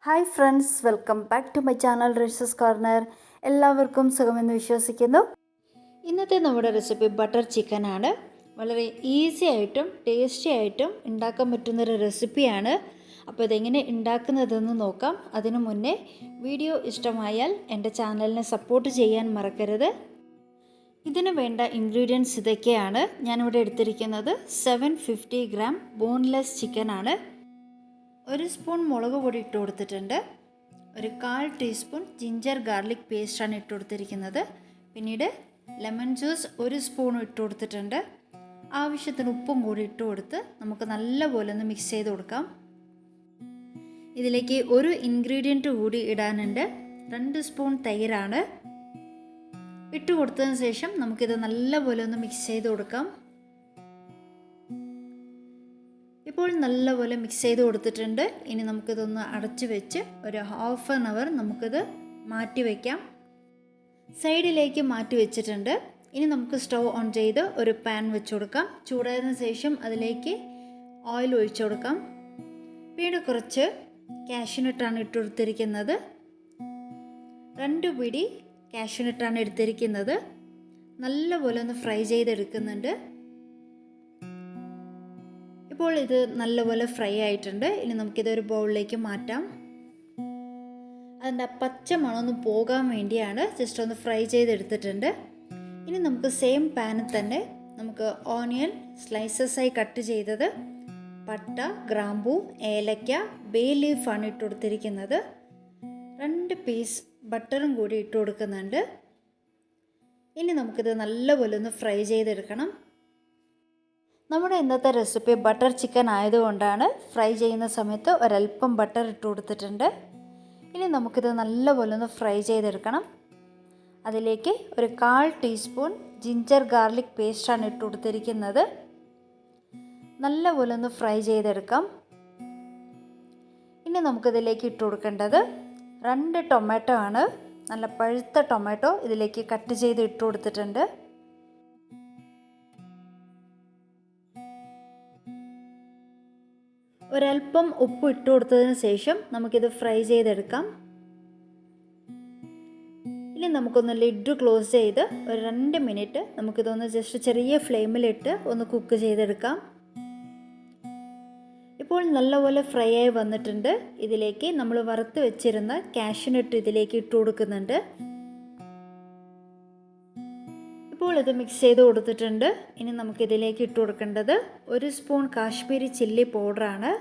Hi friends, welcome back to my channel Rishi's corner. എല്ലാവർക്കും സുഖമെന്ന് വിശ്വസിക്കുന്നു. ഇന്നത്തെ നമ്മുടെ റെസിപ്പി ബട്ടർ ചിക്കൻ ആണ്. വളരെ ഈസി ആയിട്ടും ടേസ്റ്റി ആയിട്ടും ഉണ്ടാക്കാൻ പറ്റുന്നൊരു റെസിപ്പിയാണ്. അപ്പോൾ ഇതെങ്ങനെ ഉണ്ടാക്കുന്നതെന്ന് നോക്കാം. അതിനു മുന്നേ വീഡിയോ ഇഷ്ടമായാൽ എൻ്റെ ചാനലിനെ സപ്പോർട്ട് ചെയ്യാൻ മറക്കരുത്. ഇതിന് വേണ്ട ഇൻഗ്രീഡിയൻസ് ഇതൊക്കെയാണ്. ഞാനിവിടെ എടുത്തിരിക്കുന്നത് 750 ഗ്രാം ബോൺലെസ് ചിക്കൻ ആണ്. 1 സ്പൂൺ മുളക് പൊടി ഇട്ട് കൊടുത്തിട്ടുണ്ട്. ഒരു 1/4 ടീസ്പൂൺ ജിഞ്ചർ ഗാർലിക് പേസ്റ്റാണ് ഇട്ട് കൊടുത്തിരിക്കുന്നത്. പിന്നീട് ലെമൺ ജ്യൂസ് 1 സ്പൂൺ ഇട്ട് കൊടുത്തിട്ടുണ്ട്. ആവശ്യത്തിന് ഉപ്പും കൂടി ഇട്ട് കൊടുത്ത് നമുക്ക് നല്ലപോലെ ഒന്ന് മിക്സ് ചെയ്ത് കൊടുക്കാം. ഇതിലേക്ക് ഒരു ഇൻഗ്രീഡിയൻറ്റ് കൂടി ഇടാനുണ്ട്. 2 സ്പൂൺ തൈരാണ് ഇട്ട് കൊടുത്തതിന് ശേഷം നമുക്കിത് നല്ലപോലെ ഒന്ന് മിക്സ് ചെയ്ത് കൊടുക്കാം. ഇപ്പോൾ നല്ലപോലെ മിക്സ് ചെയ്ത് കൊടുത്തിട്ടുണ്ട്. ഇനി നമുക്കിതൊന്ന് അടച്ച് വെച്ച് ഒരു ഹാഫ് ആൻ അവർ നമുക്കിത് മാറ്റി വയ്ക്കാം. സൈഡിലേക്ക് മാറ്റി വെച്ചിട്ടുണ്ട്. ഇനി നമുക്ക് സ്റ്റവ് ഓൺ ചെയ്ത് ഒരു പാൻ വെച്ച് കൊടുക്കാം. ചൂടായതിനു ശേഷം അതിലേക്ക് ഓയിൽ ഒഴിച്ചു കൊടുക്കാം. പിന്നീട് കുറച്ച് കാഷ്യൂനട്ടാണ് ഇട്ട് കൊടുത്തിരിക്കുന്നത്. 2 പിടി കാഷ്യൂനട്ടാണ് എടുത്തിരിക്കുന്നത്. നല്ലപോലെ ഒന്ന് ഫ്രൈ ചെയ്തെടുക്കുന്നുണ്ട്. ഇപ്പോൾ ഇത് നല്ലപോലെ ഫ്രൈ ആയിട്ടുണ്ട്. ഇനി നമുക്കിതൊരു ബൗളിലേക്ക് മാറ്റാം. അതിൻ്റെ പച്ച മണമൊന്ന് പോകാൻ വേണ്ടിയാണ് ജസ്റ്റ് ഒന്ന് ഫ്രൈ ചെയ്തെടുത്തിട്ടുണ്ട്. ഇനി നമുക്ക് സെയിം പാനിൽ തന്നെ നമുക്ക് ഓണിയൻ സ്ലൈസസായി കട്ട് ചെയ്തത്, പട്ട, ഗ്രാമ്പൂ, ഏലക്ക, ബേ ലീഫാണ് ഇട്ട് കൊടുത്തിരിക്കുന്നത്. 2 പീസ് ബട്ടറും കൂടി ഇട്ട് കൊടുക്കുന്നുണ്ട്. ഇനി നമുക്കിത് നല്ലപോലെ ഒന്ന് ഫ്രൈ ചെയ്തെടുക്കണം. നമ്മുടെ ഇന്നത്തെ റെസിപ്പി ബട്ടർ ചിക്കൻ ആയതുകൊണ്ടാണ് ഫ്രൈ ചെയ്യുന്ന സമയത്ത് ഒരല്പം ബട്ടർ ഇട്ട് കൊടുത്തിട്ടുണ്ട്. ഇനി നമുക്കിത് നല്ലപോലെ ഒന്ന് ഫ്രൈ ചെയ്തെടുക്കണം. അതിലേക്ക് ഒരു 1/4 ടീസ്പൂൺ ജിഞ്ചർ ഗാർലിക് പേസ്റ്റാണ് ഇട്ട് കൊടുത്തിരിക്കുന്നത്. നല്ലപോലെ ഒന്ന് ഫ്രൈ ചെയ്തെടുക്കാം. ഇനി നമുക്കിതിലേക്ക് ഇട്ട് കൊടുക്കേണ്ടത് 2 ടൊമാറ്റോ ആണ്. നല്ല പഴുത്ത ടൊമാറ്റോ ഇതിലേക്ക് കട്ട് ചെയ്ത് ഇട്ട് കൊടുത്തിട്ടുണ്ട്. ഒരല്പം ഉപ്പ് ഇട്ട് കൊടുത്തതിന് ശേഷം നമുക്കിത് ഫ്രൈ ചെയ്തെടുക്കാം. ഇനി നമുക്കൊന്ന് ലിഡ് ക്ലോസ് ചെയ്ത് ഒരു 2 മിനിറ്റ് നമുക്കിതൊന്ന് ജസ്റ്റ് ചെറിയ ഫ്ലെയിമിലിട്ട് ഒന്ന് കുക്ക് ചെയ്തെടുക്കാം. ഇപ്പോൾ നല്ലപോലെ ഫ്രൈ ആയി വന്നിട്ടുണ്ട്. ഇതിലേക്ക് നമ്മൾ വറുത്ത് വെച്ചിരുന്ന കാഷ്യൂനട്ട് ഇതിലേക്ക് ഇട്ട് കൊടുക്കുന്നുണ്ട്. ഇപ്പോൾ ഇത് മിക്സ് ചെയ്ത് കൊടുത്തിട്ടുണ്ട്. ഇനി നമുക്കിതിലേക്ക് ഇട്ട് കൊടുക്കേണ്ടത് 1 സ്പൂൺ കാശ്മീരി ചില്ലി പൗഡറാണ്.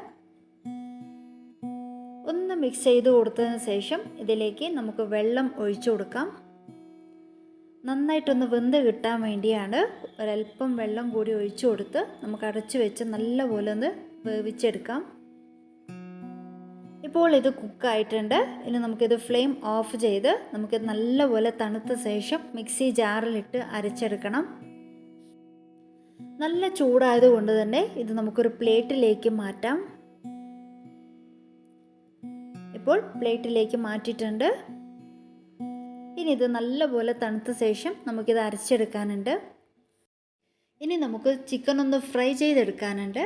ഒന്ന് മിക്സ് ചെയ്ത് കൊടുത്തതിന് ശേഷം ഇതിലേക്ക് നമുക്ക് വെള്ളം ഒഴിച്ചു കൊടുക്കാം. നന്നായിട്ടൊന്ന് വെന്ത് കിട്ടാൻ വേണ്ടിയാണ് ഒരല്പം വെള്ളം കൂടി ഒഴിച്ചു കൊടുത്ത് നമുക്ക് അടച്ചു വെച്ച് നല്ലപോലെ ഒന്ന് വേവിച്ചെടുക്കാം. ഇപ്പോൾ ഇത് കുക്കായിട്ടുണ്ട്. ഇനി നമുക്കിത് ഫ്ലെയിം ഓഫ് ചെയ്ത് നമുക്കിത് നല്ലപോലെ തണുത്ത ശേഷം മിക്സി ജാറിലിട്ട് അരച്ചെടുക്കണം. നല്ല ചൂടായതുകൊണ്ട് തന്നെ ഇത് നമുക്കൊരു പ്ലേറ്റിലേക്ക് മാറ്റാം. ഇപ്പോൾ പ്ലേറ്റിലേക്ക് മാറ്റിയിട്ടുണ്ട്. ഇനി ഇത് നല്ലപോലെ തണുത്ത ശേഷം നമുക്കിത് അരച്ചെടുക്കാനുണ്ട്. ഇനി നമുക്ക് ചിക്കൻ ഒന്ന് ഫ്രൈ ചെയ്തെടുക്കാനുണ്ട്.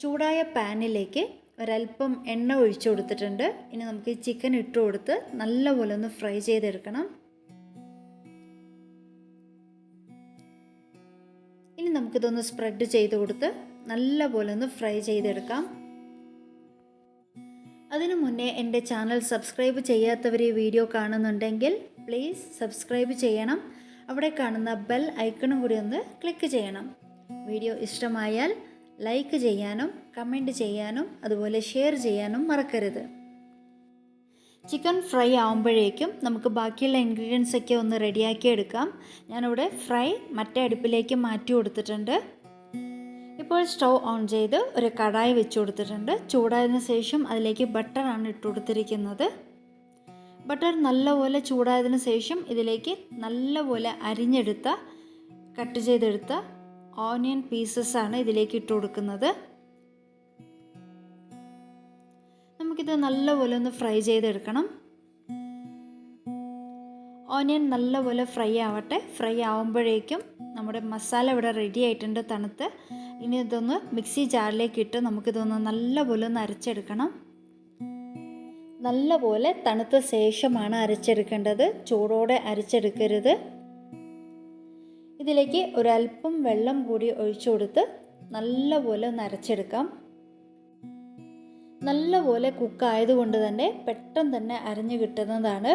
ചൂടായ പാനിലേക്ക് ഒരല്പം എണ്ണ ഒഴിച്ചു കൊടുത്തിട്ടുണ്ട്. ഇനി നമുക്ക് ഈ ചിക്കൻ ഇട്ട് കൊടുത്ത് നല്ലപോലെ ഒന്ന് ഫ്രൈ ചെയ്തെടുക്കണം. ഇനി നമുക്കിതൊന്ന് സ്പ്രെഡ് ചെയ്ത് കൊടുത്ത് നല്ലപോലെ ഒന്ന് ഫ്രൈ ചെയ്തെടുക്കാം. അതിനു മുന്നേ എൻ്റെ ചാനൽ സബ്സ്ക്രൈബ് ചെയ്യാത്തവർ ഈ വീഡിയോ കാണുന്നുണ്ടെങ്കിൽ പ്ലീസ് സബ്സ്ക്രൈബ് ചെയ്യണം. അവിടെ കാണുന്ന ബെൽ ഐക്കണും കൂടി ഒന്ന് ക്ലിക്ക് ചെയ്യണം. വീഡിയോ ഇഷ്ടമായാൽ ലൈക്ക് ചെയ്യാനും കമൻറ്റ് ചെയ്യാനും അതുപോലെ ഷെയർ ചെയ്യാനും മറക്കരുത്. ചിക്കൻ ഫ്രൈ ആകുമ്പോഴേക്കും നമുക്ക് ബാക്കിയുള്ള ഇൻഗ്രീഡിയൻസ് ഒക്കെ ഒന്ന് റെഡിയാക്കി എടുക്കാം. ഞാനിവിടെ ഫ്രൈ മറ്റേ അടുപ്പിലേക്ക് മാറ്റി കൊടുത്തിട്ടുണ്ട്. ഇപ്പോൾ സ്റ്റൗ ഓൺ ചെയ്ത് ഒരു കടായി വെച്ച് കൊടുത്തിട്ടുണ്ട്. ചൂടായതിനു ശേഷം അതിലേക്ക് ബട്ടറാണ് ഇട്ട് കൊടുത്തിരിക്കുന്നത്. ബട്ടർ നല്ലപോലെ ചൂടായതിനു ശേഷം ഇതിലേക്ക് നല്ലപോലെ അരിഞ്ഞെടുത്ത കട്ട് ചെയ്തെടുത്ത ഓണിയൻ പീസസ് ആണ് ഇതിലേക്ക് ഇട്ട് കൊടുക്കുന്നത്. നമുക്കിത് നല്ലപോലെ ഒന്ന് ഫ്രൈ ചെയ്തെടുക്കണം. ഓണിയൻ നല്ലപോലെ ഫ്രൈ ആവട്ടെ. ഫ്രൈ ആവുമ്പോഴേക്കും നമ്മുടെ മസാല ഇവിടെ റെഡി ആയിട്ടുണ്ട് തണുത്ത്. ഇനി ഇതൊന്ന് മിക്സി ജാറിലേക്ക് ഇട്ട് നമുക്കിതൊന്ന് നല്ലപോലെ ഒന്ന് അരച്ചെടുക്കണം. നല്ലപോലെ തണുത്ത ശേഷമാണ് അരച്ചെടുക്കേണ്ടത്, ചൂടോടെ അരച്ചെടുക്കരുത്. ഇതിലേക്ക് ഒരല്പം വെള്ളം കൂടി ഒഴിച്ചു കൊടുത്ത് നല്ലപോലെ ഒന്ന് അരച്ചെടുക്കാം. നല്ലപോലെ കുക്കായതുകൊണ്ട് തന്നെ പെട്ടെന്ന് തന്നെ അരഞ്ഞു കിട്ടുന്നതാണ്.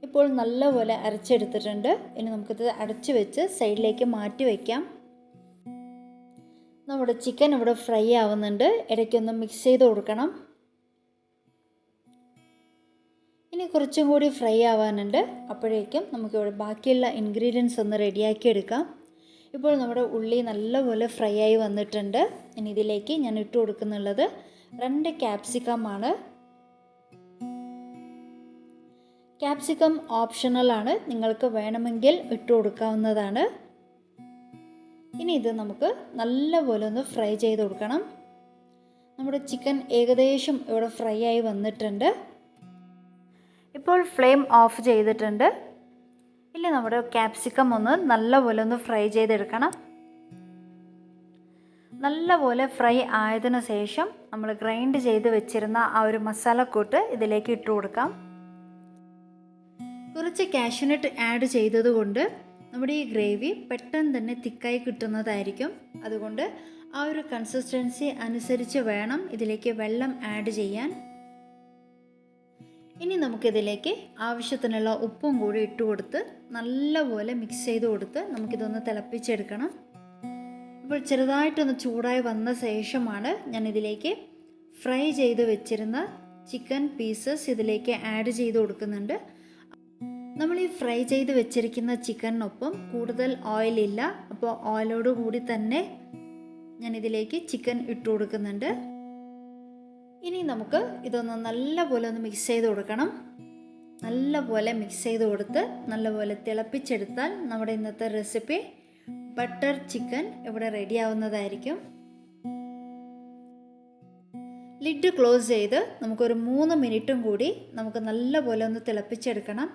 ഇപ്പോൾ നല്ലപോലെ അരച്ചെടുത്തിട്ടുണ്ട്. ഇനി നമുക്കിത് അടച്ചു വെച്ച് സൈഡിലേക്ക് മാറ്റി വയ്ക്കാം. നമ്മുടെ ചിക്കൻ ഇവിടെ ഫ്രൈ ആവുന്നുണ്ട്. ഇടയ്ക്കൊന്ന് മിക്സ് ചെയ്ത് കൊടുക്കണം. ഇനി കുറച്ചും കൂടി ഫ്രൈ ആവാനുണ്ട്. അപ്പോഴേക്കും നമുക്കിവിടെ ബാക്കിയുള്ള ഇൻഗ്രീഡിയൻസ് ഒന്ന് റെഡിയാക്കി എടുക്കാം. ഇപ്പോൾ നമ്മുടെ ഉള്ളി നല്ലപോലെ ഫ്രൈ ആയി വന്നിട്ടുണ്ട്. ഇനി ഇതിലേക്ക് ഞാൻ ഇട്ട് കൊടുക്കുന്നുള്ളത് 2 ക്യാപ്സിക്കമാണ്. ക്യാപ്സിക്കം ഓപ്ഷണലാണ്, നിങ്ങൾക്ക് വേണമെങ്കിൽ ഇട്ട് കൊടുക്കാവുന്നതാണ്. ഇനി ഇത് നമുക്ക് നല്ലപോലെ ഒന്ന് ഫ്രൈ ചെയ്ത് കൊടുക്കണം. നമ്മുടെ ചിക്കൻ ഏകദേശം ഇവിടെ ഫ്രൈ ആയി വന്നിട്ടുണ്ട്. ഇപ്പോൾ ഫ്ലെയിം ഓഫ് ചെയ്തിട്ടുണ്ട്. ഇനി നമ്മുടെ ക്യാപ്സിക്കം ഒന്ന് നല്ലപോലെ ഒന്ന് ഫ്രൈ ചെയ്തെടുക്കണം. നല്ലപോലെ ഫ്രൈ ആയതിനു ശേഷം നമ്മൾ ഗ്രൈൻഡ് ചെയ്ത് വെച്ചിരുന്ന ആ ഒരു മസാലക്കൂട്ട് ഇതിലേക്ക് ഇട്ട് കൊടുക്കാം. കുറച്ച് കാഷ്യൂനട്ട് ആഡ് ചെയ്തതുകൊണ്ട് നമ്മുടെ ഈ ഗ്രേവി പെട്ടെന്ന് തന്നെ തിക്കായി കിട്ടുന്നതായിരിക്കും. അതുകൊണ്ട് ആ ഒരു കൺസിസ്റ്റൻസി അനുസരിച്ച് വേണം ഇതിലേക്ക് വെള്ളം ആഡ് ചെയ്യാൻ. ഇനി നമുക്കിതിലേക്ക് ആവശ്യത്തിനുള്ള ഉപ്പും കൂടി ഇട്ട് കൊടുത്ത് നല്ലപോലെ മിക്സ് ചെയ്ത് കൊടുത്ത് നമുക്കിതൊന്ന് തിളപ്പിച്ചെടുക്കണം. ഇപ്പോൾ ചെറുതായിട്ടൊന്ന് ചൂടായി വന്ന ശേഷമാണ് ഞാൻ ഇതിലേക്ക് ഫ്രൈ ചെയ്ത് വെച്ചിരുന്ന ചിക്കൻ പീസസ് ഇതിലേക്ക് ആഡ് ചെയ്ത് കൊടുക്കുന്നുണ്ട്. നമ്മൾ ഈ ഫ്രൈ ചെയ്ത് വെച്ചിരിക്കുന്ന ചിക്കനൊപ്പം കൂടുതൽ ഓയിലില്ല, അപ്പോൾ ഓയിലോട് കൂടി തന്നെ ഞാൻ ഇതിലേക്ക് ചിക്കൻ ഇട്ട് കൊടുക്കുന്നുണ്ട്. ഇനി നമുക്ക് ഇതൊന്ന് നല്ലപോലെ ഒന്ന് മിക്സ് ചെയ്ത് കൊടുക്കണം. നല്ലപോലെ മിക്സ് ചെയ്ത് കൊടുത്ത് നല്ലപോലെ തിളപ്പിച്ചെടുത്താൽ നമ്മുടെ ഇന്നത്തെ റെസിപ്പി ബട്ടർ ചിക്കൻ ഇവിടെ റെഡി ആവുന്നതായിരിക്കും. ലിഡ് ക്ലോസ് ചെയ്ത് നമുക്കൊരു 3 മിനിറ്റും കൂടി നമുക്ക് നല്ലപോലെ ഒന്ന് തിളപ്പിച്ചെടുക്കണം.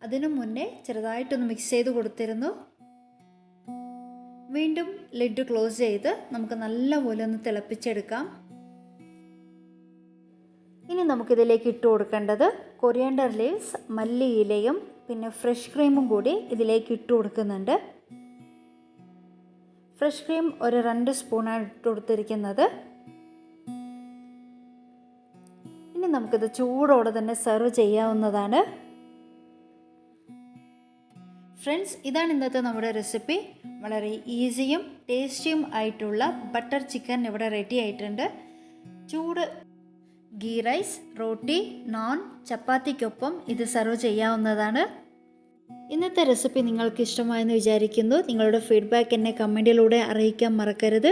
അതിനു മുന്നേ ചെറുതായിട്ടൊന്ന് മിക്സ് ചെയ്ത് കൊടുത്തിരുന്നു. വീണ്ടും ലിഡ് ക്ലോസ് ചെയ്ത് നമുക്ക് നല്ലപോലെ ഒന്ന് തിളപ്പിച്ചെടുക്കാം. ഇനി നമുക്കിതിലേക്ക് ഇട്ട് കൊടുക്കേണ്ടത് കൊറിയാണ്ടർ ലീവ്സ്, മല്ലിയിലയും പിന്നെ ഫ്രഷ് ക്രീമും കൂടി ഇതിലേക്ക് ഇട്ട് കൊടുക്കുന്നുണ്ട്. ഫ്രഷ് ക്രീം ഒരു 2 സ്പൂണാണ് ഇട്ട് കൊടുത്തിരിക്കുന്നത്. ഇനി നമുക്കിത് ചൂടോടെ തന്നെ സെർവ് ചെയ്യാവുന്നതാണ്. ഫ്രണ്ട്സ്, ഇതാണ് ഇന്നത്തെ നമ്മുടെ റെസിപ്പി. വളരെ ഈസിയും ടേസ്റ്റിയും ആയിട്ടുള്ള ബട്ടർ ചിക്കൻ ഇവിടെ റെഡി ആയിട്ടുണ്ട്. ചൂട് ഗീ റൈസ്, റോട്ടി, നോൺ, ചപ്പാത്തിക്കൊപ്പം ഇത് സെർവ് ചെയ്യാവുന്നതാണ്. ഇന്നത്തെ റെസിപ്പി നിങ്ങൾക്ക് ഇഷ്ടമായെന്ന് വിചാരിക്കുന്നു. നിങ്ങളുടെ ഫീഡ്ബാക്ക് എന്നെ കമൻറ്റിലൂടെ അറിയിക്കാൻ മറക്കരുത്.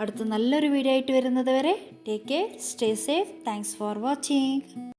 അടുത്ത നല്ലൊരു വീഡിയോ ആയിട്ട് വരുന്നത് വരെ take care, stay safe. Thanks for watching.